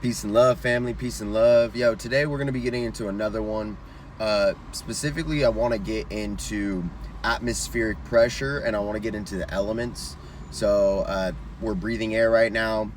Peace and love, family. Peace and love. Yo, today we're going to be getting into another one. Specifically, I want to get into atmospheric pressure and I want to get into the elements. So, we're breathing air right now.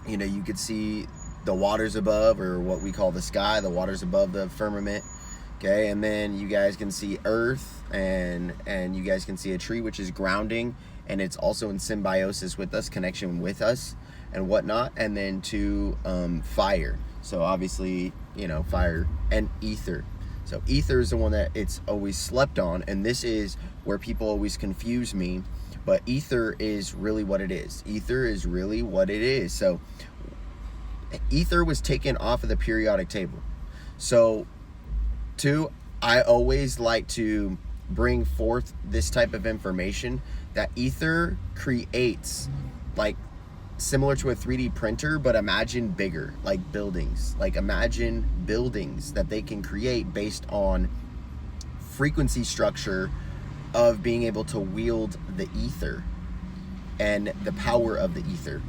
You know, you could see the waters above, or what we call the sky, the waters above the firmament. Okay, and then you guys can see earth, and you guys can see a tree, which is grounding, and it's also in symbiosis with us, connection with us and whatnot. And then to fire. So obviously, you know, fire and ether. So ether is the one that it's always slept on, and this is where people always confuse me. But ether is really what it is. Ether is really what it is. So ether was taken off of the periodic table. So I always like to bring forth this type of information, that ether creates, like, similar to a 3D printer, but imagine bigger, like buildings. Like, imagine buildings that they can create based on frequency structure of being able to wield the ether and the power of the ether.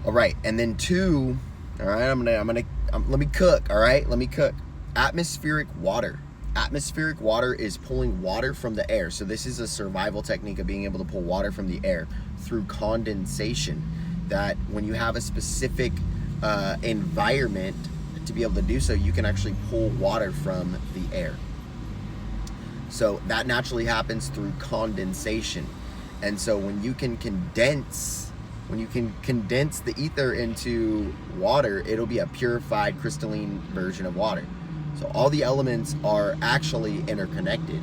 All right, and then two, all right, let me cook, all right? Let me cook. Atmospheric water. Atmospheric water is pulling water from the air. So this is a survival technique of being able to pull water from the air through condensation. That when you have a specific environment to be able to do so, you can actually pull water from the air. So that naturally happens through condensation. And so when you can condense the ether into water, it'll be a purified crystalline version of water. So all the elements are actually interconnected.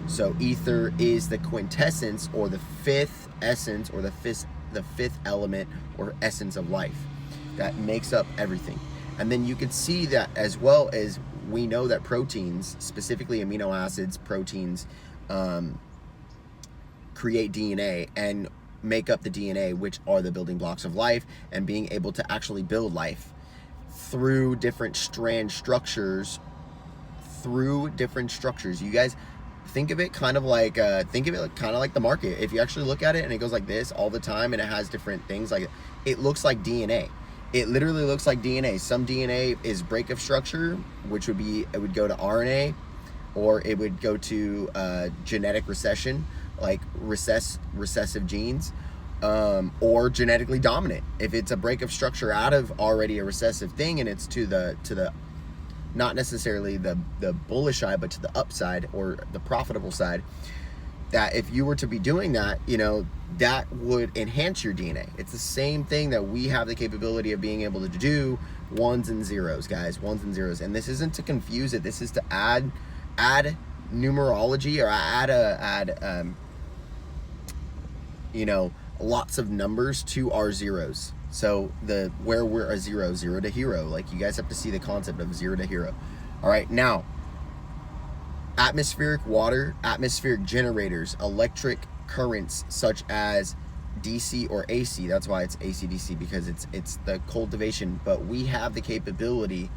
So ether is the quintessence, or the fifth essence, or the fifth element or essence of life that makes up everything. And then you can see that, as well as we know that proteins, specifically amino acids, proteins, create DNA and make up the DNA, which are the building blocks of life, and being able to actually build life through different strand structures. You guys think of it kind of like the market. If you actually look at it and it goes like this all the time, and it has different things, like it looks like DNA. It literally looks like DNA. Some DNA is break-up structure, which would go to RNA, or it would go to genetic recession, like recessive genes, or genetically dominant. If it's a break-up structure out of already a recessive thing, and it's to the not necessarily the bullish side, but to the upside or the profitable side, that if you were to be doing that, you know, that would enhance your DNA. It's the same thing that we have the capability of being able to do, ones and zeros, guys, ones and zeros. And this isn't to confuse it. This is to add numerology, or add you know, lots of numbers to our zeros. So where we're a zero to hero, like, you guys have to see the concept of zero to hero. All right, now, atmospheric water, atmospheric generators, electric currents such as DC or AC. That's why it's AC/DC, because it's the cultivation. But we have the capability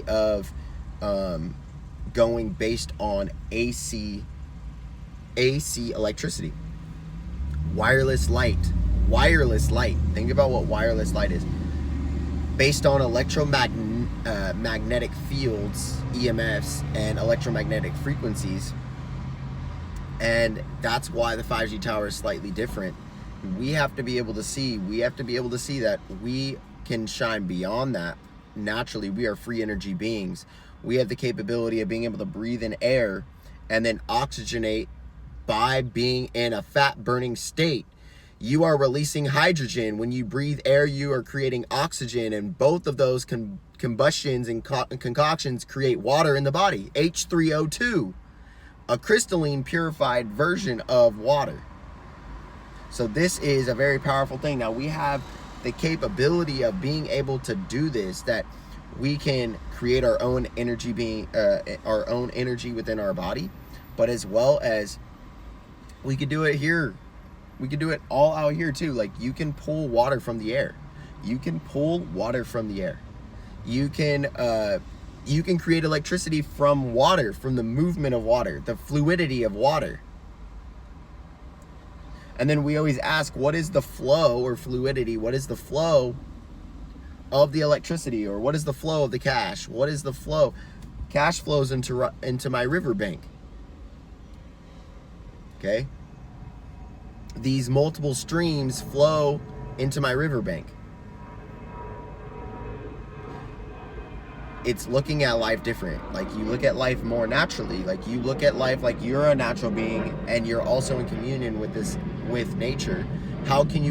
of going based on AC electricity. Wireless light. Think about what wireless light is. Based on magnetic fields, EMFs, and electromagnetic frequencies. And that's why the 5G tower is slightly different. We have to be able to see that we can shine beyond that. Naturally, we are free energy beings. We have the capability of being able to breathe in air and then oxygenate by being in a fat burning state. You are releasing hydrogen. When you breathe air, you are creating oxygen, and both of those combustions and concoctions create water in the body. H3O2, a crystalline purified version of water. So this is a very powerful thing. Now, we have the capability of being able to do this, that we can create our own energy within our body, but as well as we could do it here. We could do it all out here too. Like, you can pull water from the air. You can create electricity from water, from the movement of water, the fluidity of water. And then we always ask, what is the flow or fluidity? What is the flow of the electricity, or what is the flow of the cash? What is the flow? Cash flows into my riverbank. Okay? These multiple streams flow into my riverbank. It's looking at life different. Like, you look at life more naturally. Like, you look at life like you're a natural being and you're also in communion with nature. How can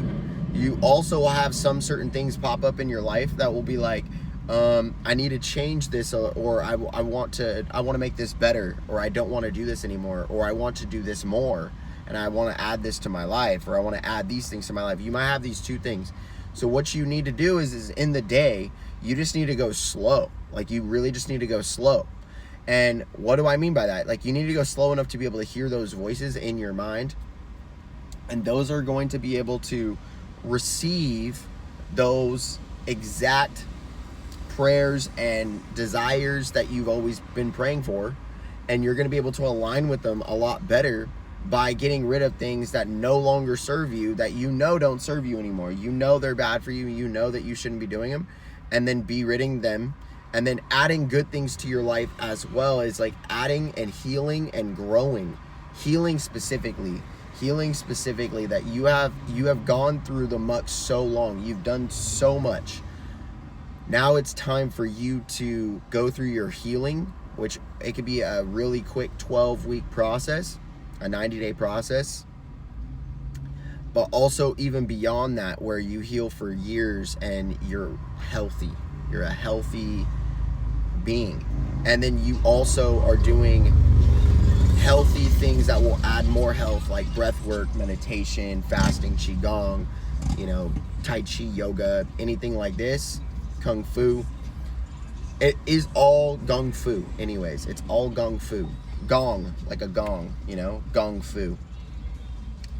you also have some certain things pop up in your life that will be like, I need to change this, or I want to make this better, or I don't want to do this anymore, or I want to do this more, and I want to add this to my life, or I want to add these things to my life. You might have these two things. So what you need to do is in the day, you just need to go slow. Like, you really just need to go slow. And what do I mean by that? Like, you need to go slow enough to be able to hear those voices in your mind, and those are going to be able to receive those exact prayers and desires that you've always been praying for, and you're going to be able to align with them a lot better by getting rid of things that no longer serve you, that you know don't serve you anymore. You know they're bad for you, you know that you shouldn't be doing them, and then be ridding them, and then adding good things to your life as well, is like adding and healing and growing. Healing specifically that you have gone through the muck so long, you've done so much. Now it's time for you to go through your healing, which it could be a really quick 12-week process, a 90-day process, but also even beyond that, where you heal for years and you're healthy. You're a healthy being. And then you also are doing healthy things that will add more health, like breath work, meditation, fasting, qigong, tai chi, yoga, anything like this, kung fu. It is all gung fu anyways. It's all gung fu. Gong, like a gong, gong fu.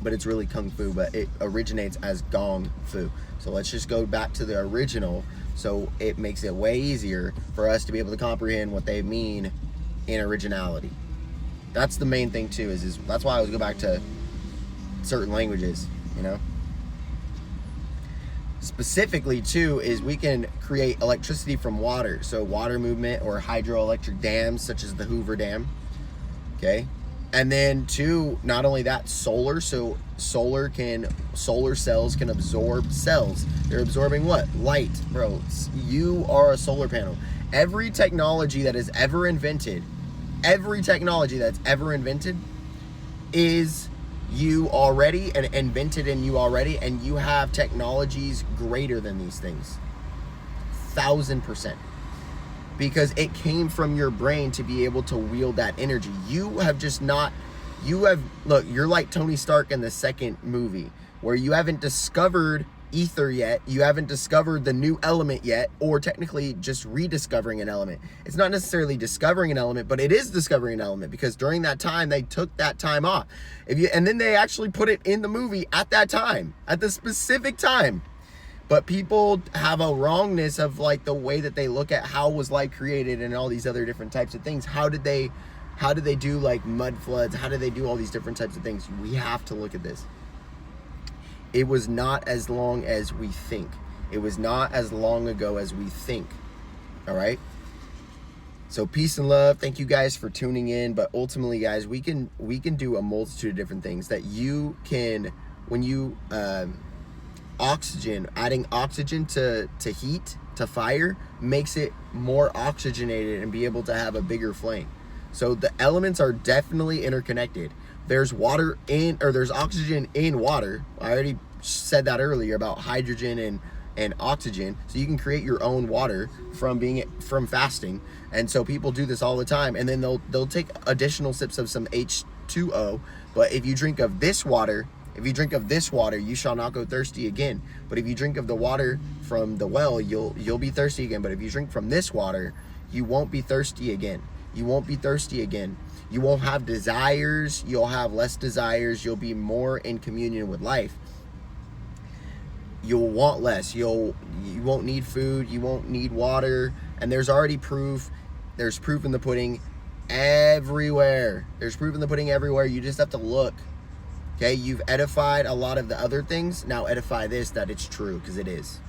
But it's really kung fu, but it originates as gong fu. So let's just go back to the original, so it makes it way easier for us to be able to comprehend what they mean in originality. That's the main thing too, is that's why I always go back to certain languages, Specifically too, is we can create electricity from water. So water movement or hydroelectric dams, such as the Hoover Dam. Okay. And then too, not only that, solar. So solar cells can absorb cells. They're absorbing what? Light, bro. You are a solar panel. Every technology that is ever invented is you already, and invented in you already, and you have technologies greater than these things. 1000%. Because it came from your brain to be able to wield that energy. Look, you're like Tony Stark in the second movie, where you haven't discovered ether yet, you haven't discovered the new element yet, or technically just rediscovering an element. It's not necessarily discovering an element, but it is discovering an element, because during that time they took that time off. And then they actually put it in the movie at that time, at the specific time. But people have a wrongness of like the way that they look at how was life created and all these other different types of things. How did they do like mud floods? How did they do all these different types of things? We have to look at this. It was not as long as we think. It was not as long ago as we think. All right? So peace and love. Thank you guys for tuning in. But ultimately, guys, we can do a multitude of different things that you can, when you adding oxygen to heat, to fire, makes it more oxygenated and be able to have a bigger flame. So the elements are definitely interconnected. There's there's oxygen in water. I already said that earlier about hydrogen and oxygen. So you can create your own water from fasting. And so people do this all the time, and then they'll take additional sips of some H2O. But if you drink of this water, you shall not go thirsty again. But if you drink of the water from the well, you'll be thirsty again. But if you drink from this water, you won't be thirsty again. You won't be thirsty again. You won't have desires. You'll have less desires. You'll be more in communion with life. You'll want less. You won't need food. You won't need water. And there's already proof. There's proof in the pudding everywhere. You just have to look. Okay, you've edified a lot of the other things. Now edify this, that it's true, because it is.